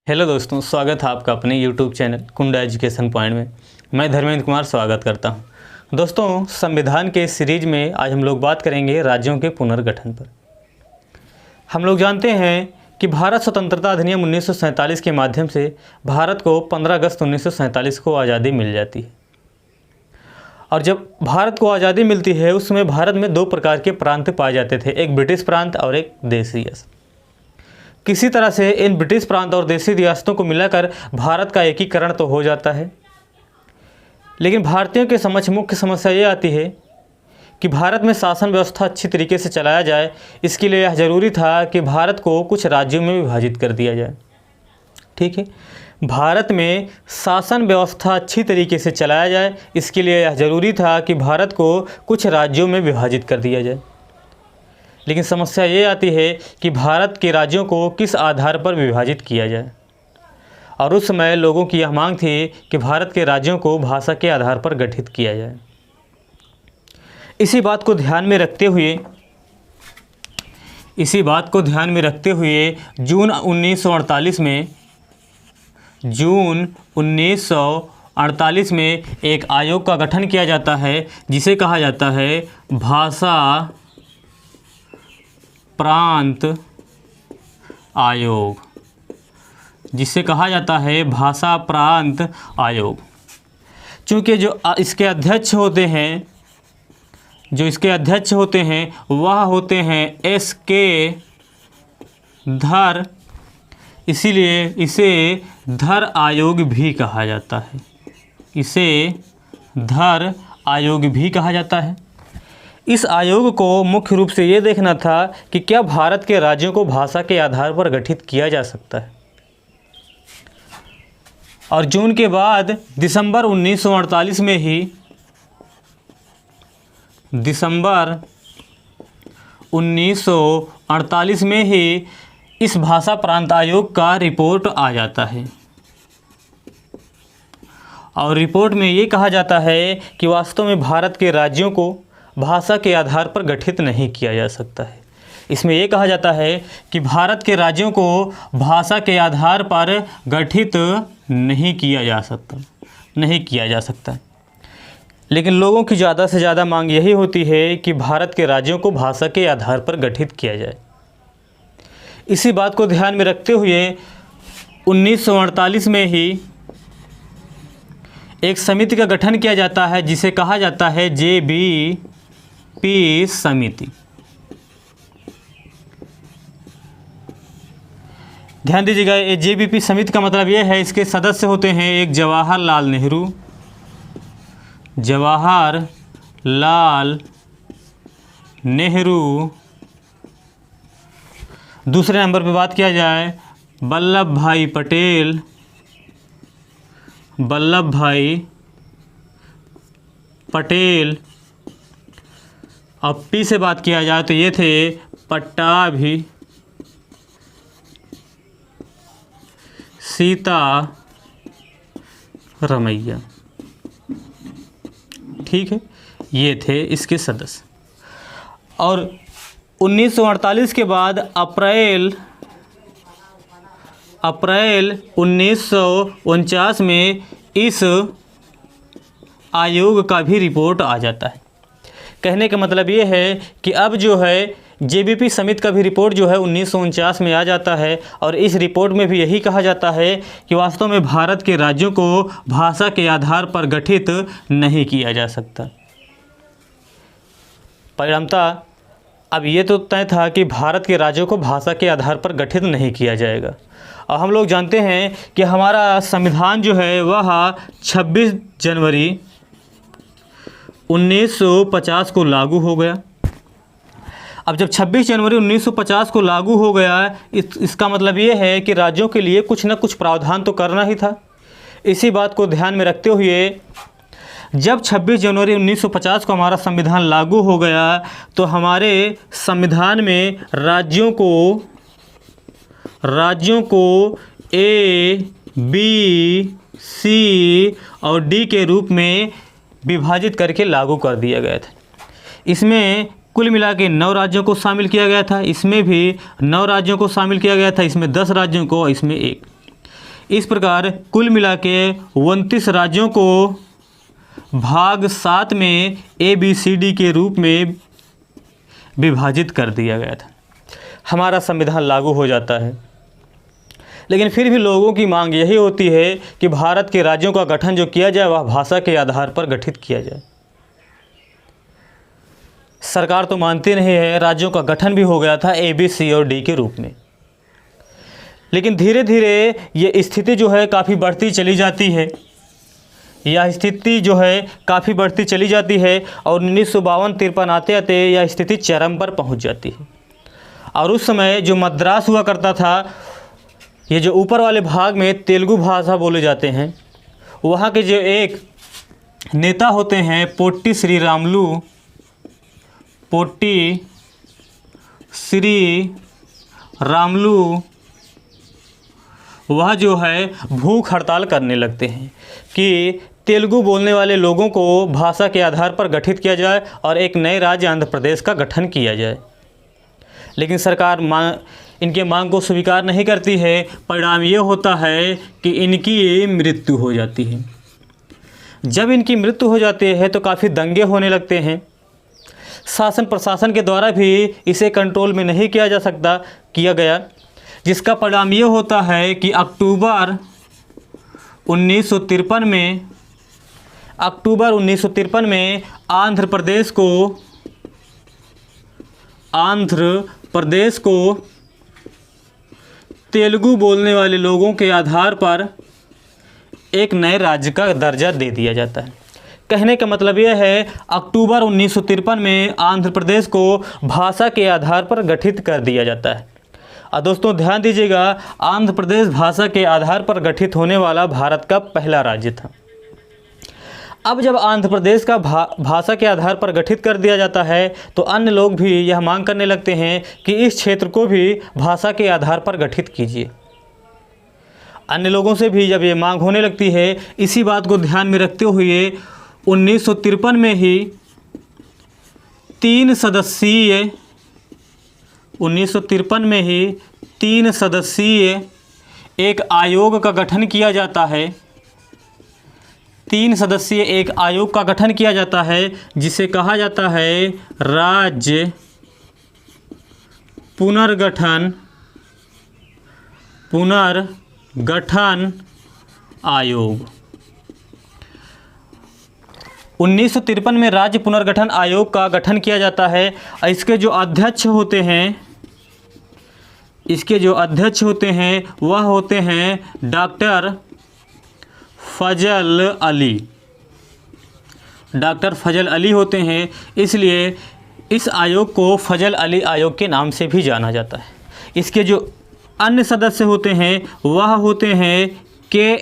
Hello दोस्तों, स्वागत है आपका अपने यूट्यूब चैनल कुंडा एजुकेशन पॉइंट में। मैं धर्मेंद्र कुमार स्वागत करता हूं। दोस्तों, संविधान के सीरीज में आज हम लोग बात करेंगे राज्यों के पुनर्गठन पर। हम लोग जानते हैं कि भारत स्वतंत्रता अधिनियम 1947 के माध्यम से भारत को 15 अगस्त 1947 को आज़ादी मिल जाती है। और जब भारत को आज़ादी मिलती है उस समय भारत में दो प्रकार के प्रांत पाए जाते थे, एक ब्रिटिश प्रांत और एक देसी रियासत। किसी तरह से इन ब्रिटिश प्रांत और देसी रियासतों को मिलाकर भारत का एकीकरण तो हो जाता है, लेकिन भारतीयों के समक्ष मुख्य समस्या ये आती है कि भारत में शासन व्यवस्था अच्छी तरीके से चलाया जाए, इसके लिए यह ज़रूरी था कि भारत को कुछ राज्यों में विभाजित कर दिया जाए। ठीक है, भारत में शासन व्यवस्था अच्छी तरीके से चलाया जाए, इसके लिए यह ज़रूरी था कि भारत को कुछ राज्यों में विभाजित कर दिया जाए। लेकिन समस्या ये आती है कि भारत के राज्यों को किस आधार पर विभाजित किया जाए, और उस समय लोगों की यह मांग थी कि भारत के राज्यों को भाषा के आधार पर गठित किया जाए। इसी बात को ध्यान में रखते हुए जून 1948 में एक आयोग का गठन किया जाता है, जिसे कहा जाता है भाषा प्रांत आयोग, जिसे कहा जाता है भाषा प्रांत आयोग। चूँकि जो इसके अध्यक्ष होते हैं वह होते हैं S.K. धर, इसीलिए इसे धर आयोग भी कहा जाता है। इस आयोग को मुख्य रूप से ये देखना था कि क्या भारत के राज्यों को भाषा के आधार पर गठित किया जा सकता है। और जून के बाद दिसंबर 1948 में ही इस भाषा प्रांत आयोग का रिपोर्ट आ जाता है, और रिपोर्ट में ये कहा जाता है कि वास्तव में भारत के राज्यों को भाषा के आधार पर गठित नहीं किया जा सकता है। इसमें यह कहा जाता है कि भारत के राज्यों को भाषा के आधार पर गठित नहीं किया जा सकता। लेकिन लोगों की ज़्यादा से ज़्यादा मांग यही होती है कि भारत के राज्यों को भाषा के आधार पर गठित किया जाए। इसी बात को ध्यान में रखते हुए 1948 में ही एक समिति का गठन किया जाता है, जिसे कहा जाता है JBP समिति। ध्यान दीजिएगा, ये JBP समिति का मतलब ये है, इसके सदस्य होते हैं एक जवाहरलाल नेहरू, दूसरे नंबर पे बात किया जाए वल्लभ भाई पटेल, अब P से बात किया जाए तो ये थे पट्टाभी सीतारमैया। ठीक है, ये थे इसके सदस्य। और 1948 के बाद अप्रैल 1949 में इस आयोग का भी रिपोर्ट आ जाता है। कहने का मतलब ये है कि अब जो है JBP समिति का भी रिपोर्ट जो है 1949 में आ जाता है, और इस रिपोर्ट में भी यही कहा जाता है कि वास्तव में भारत के राज्यों को भाषा के आधार पर गठित नहीं किया जा सकता। परिणामतः अब ये तो तय था कि भारत के राज्यों को भाषा के आधार पर गठित नहीं किया जाएगा। और हम लोग जानते हैं कि हमारा संविधान जो है वह 26 जनवरी 1950 को लागू हो गया। अब जब 26 जनवरी 1950 को लागू हो गया, इसका मतलब ये है कि राज्यों के लिए कुछ न कुछ प्रावधान तो करना ही था। इसी बात को ध्यान में रखते हुए जब 26 जनवरी 1950 को हमारा संविधान लागू हो गया, तो हमारे संविधान में राज्यों को A, B, C और D के रूप में विभाजित करके लागू कर दिया गया था। इसमें कुल मिला के 9 राज्यों को शामिल किया गया था, इसमें भी 9 राज्यों को शामिल किया गया था, इसमें 10 राज्यों को, इसमें 1। इस प्रकार कुल मिला के 29 राज्यों को भाग 7 में ABCD के रूप में विभाजित कर दिया गया था। हमारा संविधान लागू हो जाता है, लेकिन फिर भी लोगों की मांग यही होती है कि भारत के राज्यों का गठन जो किया जाए वह भाषा के आधार पर गठित किया जाए। सरकार तो मानती नहीं है, राज्यों का गठन भी हो गया था A, B, C और D के रूप में। लेकिन धीरे धीरे ये स्थिति जो है काफ़ी बढ़ती चली जाती है, यह स्थिति जो है काफ़ी बढ़ती चली जाती है और 1952-53 आते आते यह स्थिति चरम पर पहुंच जाती है। और उस समय जो मद्रास हुआ करता था, ये जो ऊपर वाले भाग में तेलुगु भाषा बोले जाते हैं, वहाँ के जो एक नेता होते हैं पोट्टी श्री रामलू, वह जो है भूख हड़ताल करने लगते हैं कि तेलुगु बोलने वाले लोगों को भाषा के आधार पर गठित किया जाए और एक नए राज्य आंध्र प्रदेश का गठन किया जाए। लेकिन सरकार इनके मांग को स्वीकार नहीं करती है। परिणाम ये होता है कि इनकी मृत्यु हो जाती है। जब इनकी मृत्यु हो जाती है तो काफ़ी दंगे होने लगते हैं। शासन प्रशासन के द्वारा भी इसे कंट्रोल में नहीं किया गया, जिसका परिणाम ये होता है कि अक्टूबर 1953 में आंध्र प्रदेश को तेलुगु बोलने वाले लोगों के आधार पर एक नए राज्य का दर्जा दे दिया जाता है। कहने का मतलब यह है, अक्टूबर 1953 में आंध्र प्रदेश को भाषा के आधार पर गठित कर दिया जाता है। और दोस्तों ध्यान दीजिएगा, आंध्र प्रदेश भाषा के आधार पर गठित होने वाला भारत का पहला राज्य था। अब जब आंध्र प्रदेश का भाषा के आधार पर गठित कर दिया जाता है तो अन्य लोग भी यह मांग करने लगते हैं कि इस क्षेत्र को भी भाषा के आधार पर गठित कीजिए। अन्य लोगों से भी जब ये मांग होने लगती है, इसी बात को ध्यान में रखते हुए 1953 में ही 3 सदस्यीय एक आयोग का गठन किया जाता है। 3 सदस्यीय एक आयोग का गठन किया जाता है जिसे कहा जाता है राज्य पुनर्गठन आयोग। 1953 में राज्य पुनर्गठन आयोग का गठन किया जाता है। इसके जो अध्यक्ष होते हैं वह होते हैं डॉक्टर फजल अली होते हैं, इसलिए इस आयोग को फजल अली आयोग के नाम से भी जाना जाता है। इसके जो अन्य सदस्य होते हैं वह होते हैं के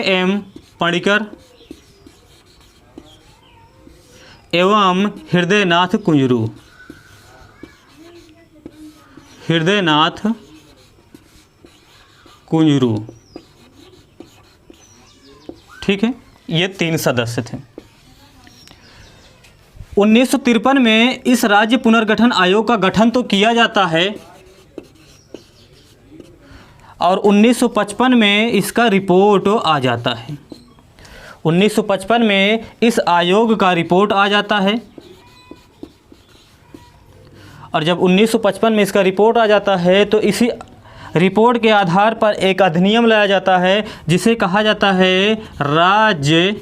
एम पणिकर एवं हृदयनाथ कुंजरू। ठीक है, ये 3 सदस्य थे। 1953 में इस राज्य पुनर्गठन आयोग का गठन तो किया जाता है और 1955 में इसका रिपोर्ट आ जाता है। 1955 में इस आयोग का रिपोर्ट आ जाता है और जब 1955 में इसका रिपोर्ट आ जाता है तो इसी रिपोर्ट के आधार पर एक अधिनियम लाया जाता है जिसे कहा जाता है राज्य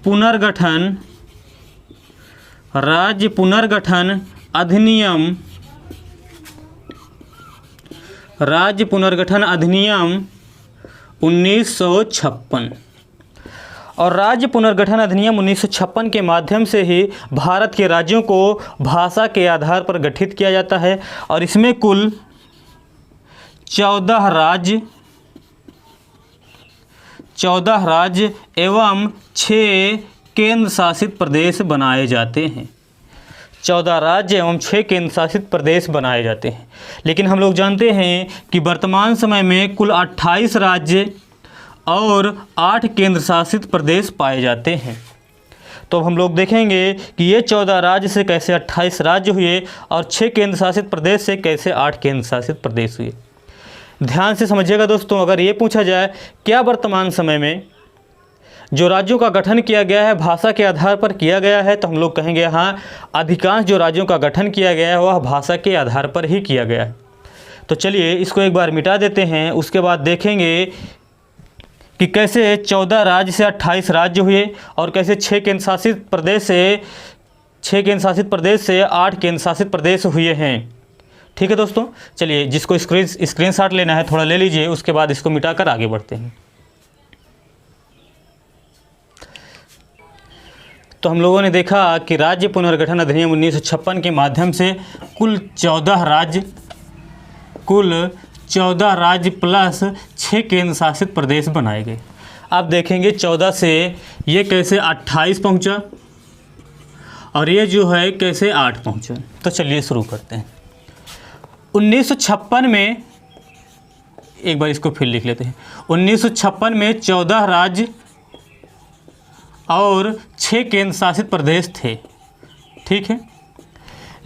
पुनर्गठन अधिनियम 1956। और राज्य पुनर्गठन अधिनियम 1956 के माध्यम से ही भारत के राज्यों को भाषा के आधार पर गठित किया जाता है और इसमें कुल 14 राज्य एवं 6 केंद्र शासित प्रदेश बनाए जाते हैं। 14 राज्य एवं 6 केंद्र शासित प्रदेश बनाए जाते हैं। लेकिन हम लोग जानते हैं कि वर्तमान समय में कुल 28 राज्य और 8 केंद्र शासित प्रदेश पाए जाते हैं। तो अब हम लोग देखेंगे कि ये 14 राज्य से कैसे 28 राज्य हुए और 6 केंद्र शासित प्रदेश से कैसे 8 केंद्र शासित प्रदेश हुए। ध्यान से समझिएगा दोस्तों, अगर ये पूछा जाए क्या वर्तमान समय में जो राज्यों का गठन किया गया है भाषा के आधार पर किया गया है, तो हम लोग कहेंगे हाँ, अधिकांश जो राज्यों का गठन किया गया है वह भाषा के आधार पर ही किया गया है। तो चलिए इसको एक बार मिटा देते हैं, उसके बाद देखेंगे कि कैसे 14 राज्य से 28 राज्य हुए और कैसे 6 केंद्र शासित प्रदेश से 8 केंद्र शासित प्रदेश हुए हैं। ठीक है दोस्तों, चलिए जिसको स्क्रीनशॉट लेना है थोड़ा ले लीजिए, उसके बाद इसको मिटाकर आगे बढ़ते हैं। तो हम लोगों ने देखा कि राज्य पुनर्गठन अधिनियम 1956 के माध्यम से कुल 14 राज्य प्लस 6 केंद्र शासित प्रदेश बनाए गए। अब देखेंगे 14 से ये कैसे 28 पहुंचा और ये जो है कैसे 8 पहुंचा। तो चलिए शुरू करते हैं। 1956 में, एक बार इसको फिर लिख लेते हैं, 1956 में 14 राज्य और 6 केंद्र शासित प्रदेश थे। ठीक है,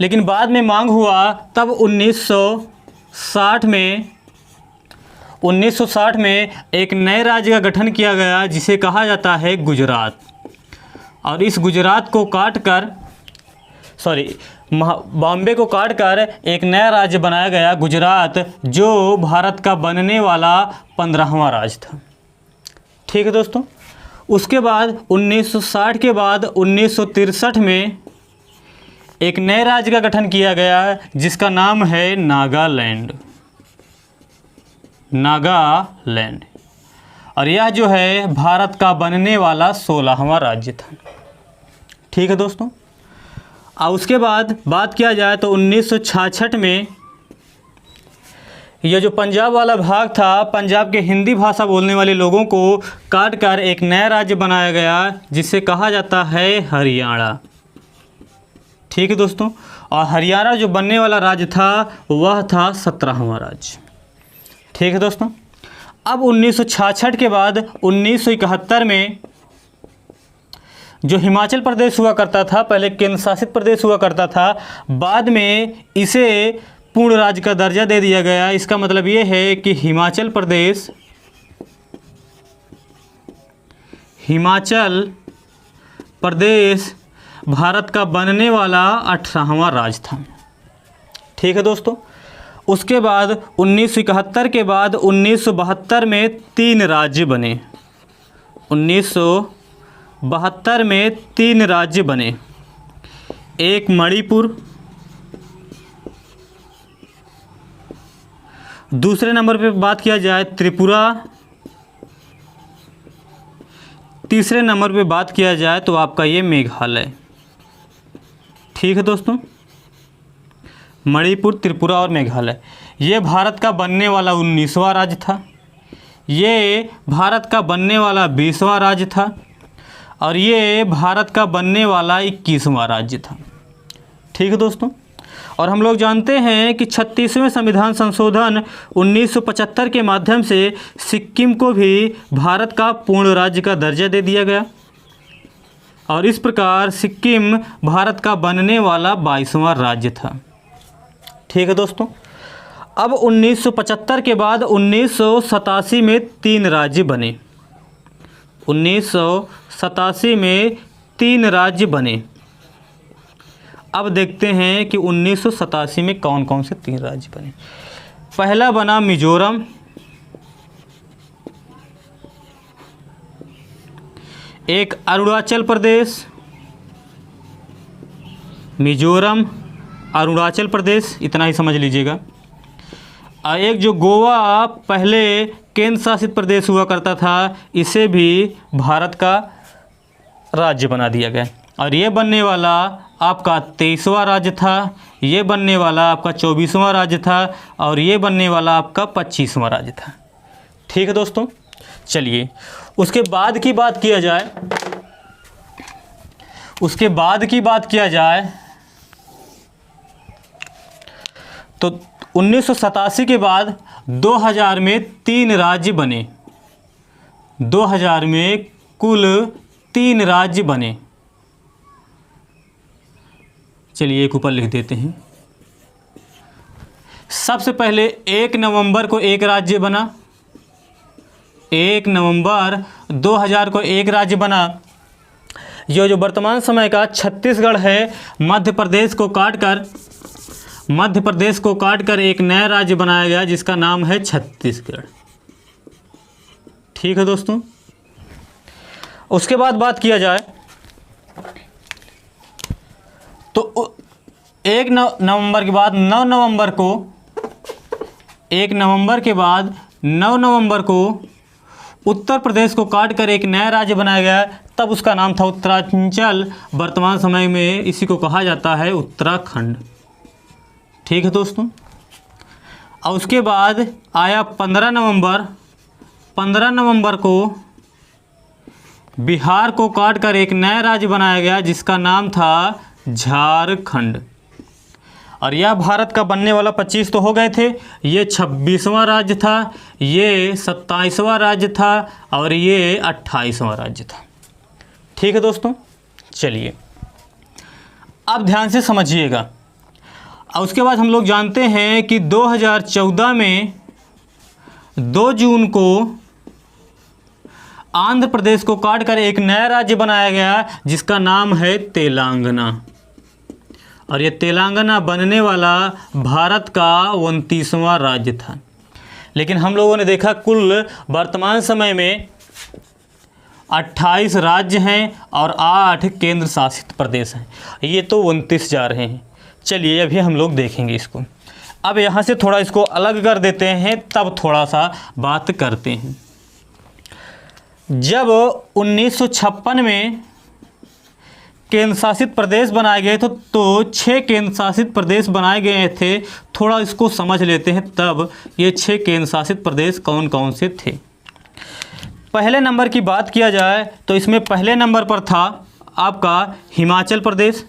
लेकिन बाद में मांग हुआ, तब 1960 में एक नए राज्य का गठन किया गया जिसे कहा जाता है गुजरात। और इस गुजरात को बॉम्बे को काटकर एक नया राज्य बनाया गया गुजरात, जो भारत का बनने वाला 15वां राज्य था। ठीक है दोस्तों, उसके बाद 1960 के बाद 1963 में एक नए राज्य का गठन किया गया जिसका नाम है नागालैंड। और यह जो है भारत का बनने वाला 16वां राज्य था। ठीक है दोस्तों, और उसके बाद बात किया जाए तो 1966 में यह जो पंजाब वाला भाग था, पंजाब के हिंदी भाषा बोलने वाले लोगों को काट कर एक नया राज्य बनाया गया जिसे कहा जाता है हरियाणा। ठीक है दोस्तों, और हरियाणा जो बनने वाला राज्य था वह था 17वां राज्य। ठीक है दोस्तों, अब 1966 के बाद 1971 में जो हिमाचल प्रदेश हुआ करता था, पहले केंद्र शासित प्रदेश हुआ करता था, बाद में इसे पूर्ण राज्य का दर्जा दे दिया गया। इसका मतलब ये है कि हिमाचल प्रदेश भारत का बनने वाला 18वां राज्य था। ठीक है दोस्तों, उसके बाद 1971 के बाद 1972 में 3 राज्य बने। 1972 में 3 राज्य बने, एक मणिपुर, दूसरे नंबर पे बात किया जाए त्रिपुरा, तीसरे नंबर पे बात किया जाए तो आपका ये मेघालय। ठीक है दोस्तों, मणिपुर, त्रिपुरा और मेघालय, ये भारत का बनने वाला 19वां राज्य था, ये भारत का बनने वाला 20वां राज्य था और ये भारत का बनने वाला 21वां राज्य था। ठीक है दोस्तों, और हम लोग जानते हैं कि 36वें संविधान संशोधन 1975 के माध्यम से सिक्किम को भी भारत का पूर्ण राज्य का दर्जा दे दिया गया और इस प्रकार सिक्किम भारत का बनने वाला 22वां राज्य था। ठीक है दोस्तों, अब 1975 के बाद 1987 में 3 राज्य बने। 1987 में 3 राज्य बने। अब देखते हैं कि 1987 में कौन कौन से 3 राज्य बने। पहला बना मिजोरम, एक अरुणाचल प्रदेश, मिजोरम, अरुणाचल प्रदेश, इतना ही समझ लीजिएगा। और एक जो गोवा पहले केंद्र शासित प्रदेश हुआ करता था, इसे भी भारत का राज्य बना दिया गया और ये बनने वाला आपका 23वां राज्य था, ये बनने वाला आपका 24वां राज्य था और ये बनने वाला आपका 25वां राज्य था। ठीक है दोस्तों, चलिए उसके बाद की बात किया जाए तो 1987 के बाद 2000 में 3 राज्य बने। 2000 में कुल 3 राज्य बने। चलिए एक ऊपर लिख देते हैं। सबसे पहले 1 नवंबर को एक राज्य बना, 1 नवंबर 2000 को एक राज्य बना। ये जो वर्तमान समय का छत्तीसगढ़ है, मध्य प्रदेश को काटकर एक नया राज्य बनाया गया जिसका नाम है छत्तीसगढ़। ठीक है दोस्तों। उसके बाद बात किया जाए तो 1 नवंबर के बाद 9 नवंबर को उत्तर प्रदेश को काटकर एक नया राज्य बनाया गया, तब उसका नाम था उत्तरांचल। वर्तमान समय में इसी को कहा जाता है उत्तराखंड। ठीक है दोस्तों। और उसके बाद आया 15 नवंबर को बिहार को काटकर एक नया राज्य बनाया गया जिसका नाम था झारखंड। और यह भारत का बनने वाला 25 तो हो गए थे, ये 26वां राज्य था, ये 27वां राज्य था और ये 28वां राज्य था। ठीक है दोस्तों। चलिए अब ध्यान से समझिएगा। और उसके बाद हम लोग जानते हैं कि 2014 में 2 जून को आंध्र प्रदेश को काटकर एक नया राज्य बनाया गया जिसका नाम है तेलंगाना। और ये तेलंगाना बनने वाला भारत का 29वां राज्य था। लेकिन हम लोगों ने देखा कुल वर्तमान समय में 28 राज्य हैं और 8 केंद्र शासित प्रदेश हैं। ये तो 29 जा रहे हैं। चलिए अभी हम लोग देखेंगे इसको। अब यहाँ से थोड़ा इसको अलग कर देते हैं, तब थोड़ा सा बात करते हैं। जब 1956 में केंद्र शासित प्रदेश बनाए गए तो 6 केंद्र शासित प्रदेश बनाए गए थे। थोड़ा इसको समझ लेते हैं। तब ये 6 केंद्र शासित प्रदेश कौन कौन से थे। पहले नंबर की बात किया जाए तो इसमें पहले नंबर पर था आपका हिमाचल प्रदेश।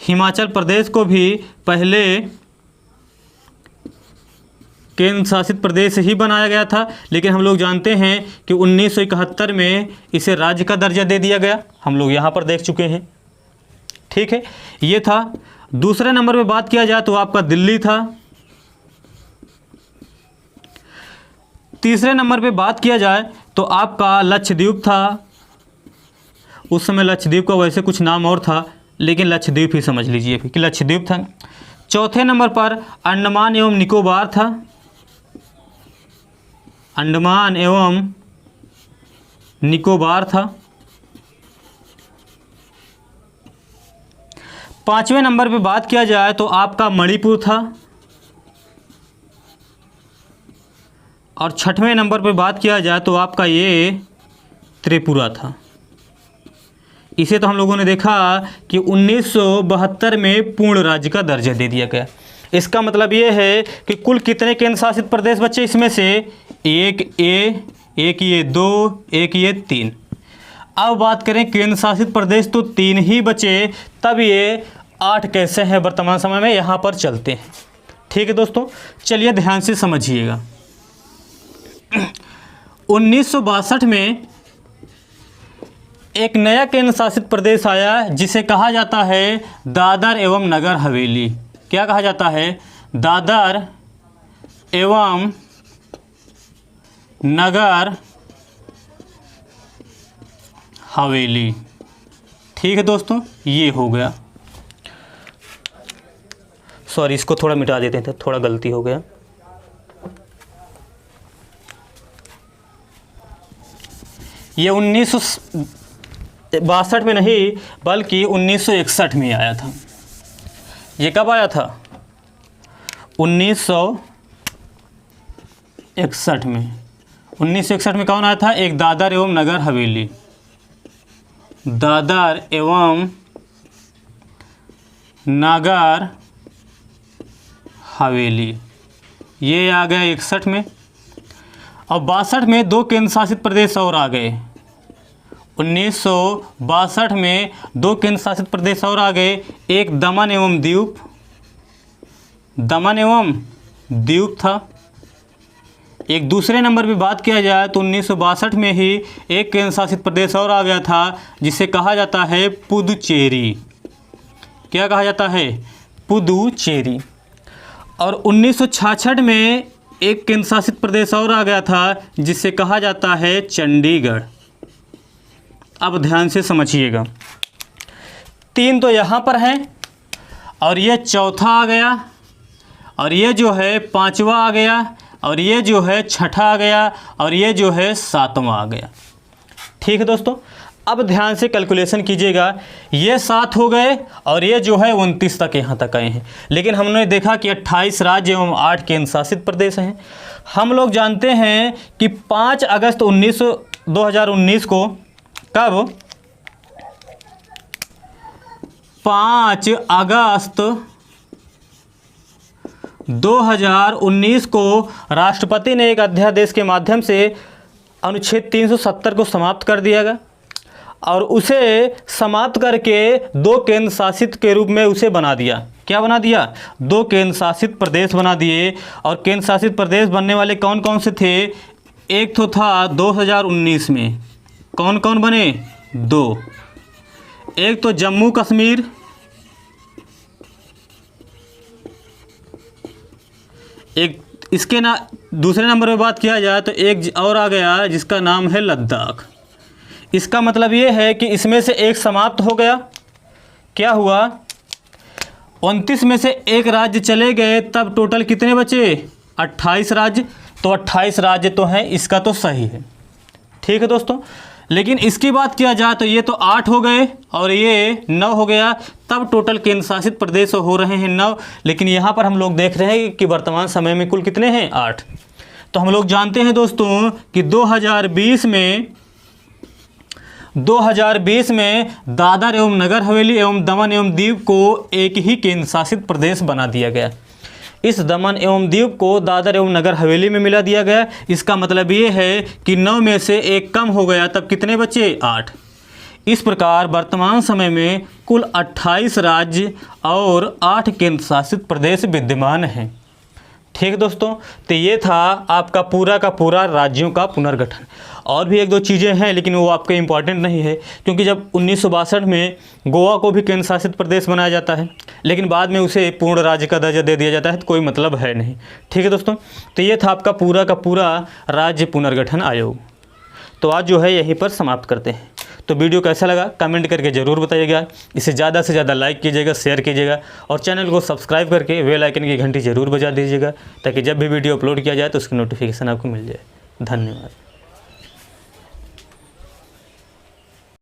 हिमाचल प्रदेश को भी पहले केंद्र शासित प्रदेश ही बनाया गया था, लेकिन हम लोग जानते हैं कि 1971 में इसे राज्य का दर्जा दे दिया गया। हम लोग यहाँ पर देख चुके हैं। ठीक है, ये था। दूसरे नंबर पे बात किया जाए तो आपका दिल्ली था। तीसरे नंबर पे बात किया जाए तो आपका लक्षद्वीप था। उस समय लक्षद्वीप का वैसे कुछ नाम और था, लेकिन लक्षद्वीप ही समझ लीजिए कि लक्षद्वीप था। चौथे नंबर पर अंडमान एवं निकोबार था। अंडमान एवं निकोबार था। पांचवें नंबर पे बात किया जाए तो आपका मणिपुर था। और छठवें नंबर पे बात किया जाए तो आपका ये त्रिपुरा था। इसे तो हम लोगों ने देखा कि 1972 में पूर्ण राज्य का दर्जा दे दिया गया। इसका मतलब ये है कि कुल कितने केंद्र शासित प्रदेश बचे इसमें से? एक ये 2, एक ये 3। अब बात करें केंद्र शासित प्रदेश तो 3 ही बचे, तब ये 8 कैसे हैं वर्तमान समय में, यहाँ पर चलते हैं। ठीक है दोस्तों, चलिए ध्यान से समझिएगा। 1962 में एक नया केंद्र शासित प्रदेश आया जिसे कहा जाता है दादर एवं नगर हवेली। क्या कहा जाता है? दादर एवं नगर हवेली। ठीक है दोस्तों, ये हो गया। सॉरी, इसको थोड़ा मिटा देते थे, थोड़ा गलती हो गया। ये 1962 में नहीं बल्कि 1961 में आया था। ये कब आया था? 1961 में। 1961 में कौन आया था? एक दादर एवं नगर हवेली। दादर एवं नगर हवेली ये आ गया 61 में। और 62 में 2 केंद्र शासित प्रदेश और आ गए। 1962 में 2 केंद्र शासित प्रदेश और आ गए। एक दमन एवं दीव था। एक दूसरे नंबर पे बात किया जाए तो 1962 में ही एक केंद्र शासित प्रदेश और आ गया था जिसे कहा जाता है पुदुचेरी। क्या कहा जाता है? पुदुचेरी। और 1966 में एक केंद्र शासित प्रदेश और आ गया था जिसे कहा जाता है चंडीगढ़। अब ध्यान से समझिएगा, 3 तो यहाँ पर हैं और ये चौथा आ गया और ये जो है 5वां आ गया और ये जो है 6ठा आ गया और ये जो है 7वां आ गया। ठीक है दोस्तों, अब ध्यान से कैलकुलेशन कीजिएगा, ये 7 हो गए और ये जो है 29 तक यहाँ तक आए हैं। लेकिन हमने देखा कि 28 राज्य एवं 8 केंद्र शासित प्रदेश हैं। हम लोग जानते हैं कि 5 अगस्त 2019 को, कब? 5 अगस्त 2019 को राष्ट्रपति ने एक अध्यादेश के माध्यम से अनुच्छेद 370 को समाप्त कर दिया गया और उसे समाप्त करके 2 केंद्र शासित के रूप में उसे बना दिया। क्या बना दिया? 2 केंद्र शासित प्रदेश बना दिए। और केंद्र शासित प्रदेश बनने वाले कौन कौन से थे? एक तो था 2019 में, कौन कौन बने? 2। एक तो जम्मू कश्मीर, एक इसके दूसरे नंबर पे बात किया जाए तो एक और आ गया जिसका नाम है लद्दाख। इसका मतलब ये है कि इसमें से एक समाप्त हो गया। क्या हुआ? 29 में से एक राज्य चले गए, तब टोटल कितने बचे? 28 राज्य। तो 28 राज्य तो हैं, इसका तो सही है। ठीक है दोस्तों, लेकिन इसकी बात किया जाए तो ये तो 8 हो गए और ये 9 हो गया, तब टोटल केंद्र शासित प्रदेश हो रहे हैं 9। लेकिन यहाँ पर हम लोग देख रहे हैं कि वर्तमान समय में कुल कितने हैं? 8। तो हम लोग जानते हैं दोस्तों कि 2020 में दादर एवं नगर हवेली एवं दमन एवं दीव को एक ही केंद्र शासित प्रदेश बना दिया गया। इस दमन एवं दीव को दादर एवं नगर हवेली में मिला दिया गया। इसका मतलब ये है कि 9 में से एक कम हो गया, तब कितने बचे? 8। इस प्रकार वर्तमान समय में कुल 28 राज्य और 8 केंद्र शासित प्रदेश विद्यमान हैं। ठीक दोस्तों, तो ये था आपका पूरा का पूरा राज्यों का पुनर्गठन। और भी 1-2 चीज़ें हैं लेकिन वो आपके इम्पॉर्टेंट नहीं है, क्योंकि जब 1962 में गोवा को भी केंद्र शासित प्रदेश बनाया जाता है लेकिन बाद में उसे पूर्ण राज्य का दर्जा दे दिया जाता है, तो कोई मतलब है नहीं। ठीक है दोस्तों, तो ये था आपका पूरा का पूरा राज्य पुनर्गठन आयोग। तो आज जो है यहीं पर समाप्त करते हैं। तो वीडियो कैसा लगा कमेंट करके ज़रूर बताइएगा। इसे ज़्यादा से ज़्यादा लाइक कीजिएगा, शेयर कीजिएगा और चैनल को सब्सक्राइब करके बेल आइकन की घंटी ज़रूर बजा दीजिएगा, ताकि जब भी वीडियो अपलोड किया जाए तो उसकी नोटिफिकेशन आपको मिल जाए। धन्यवाद।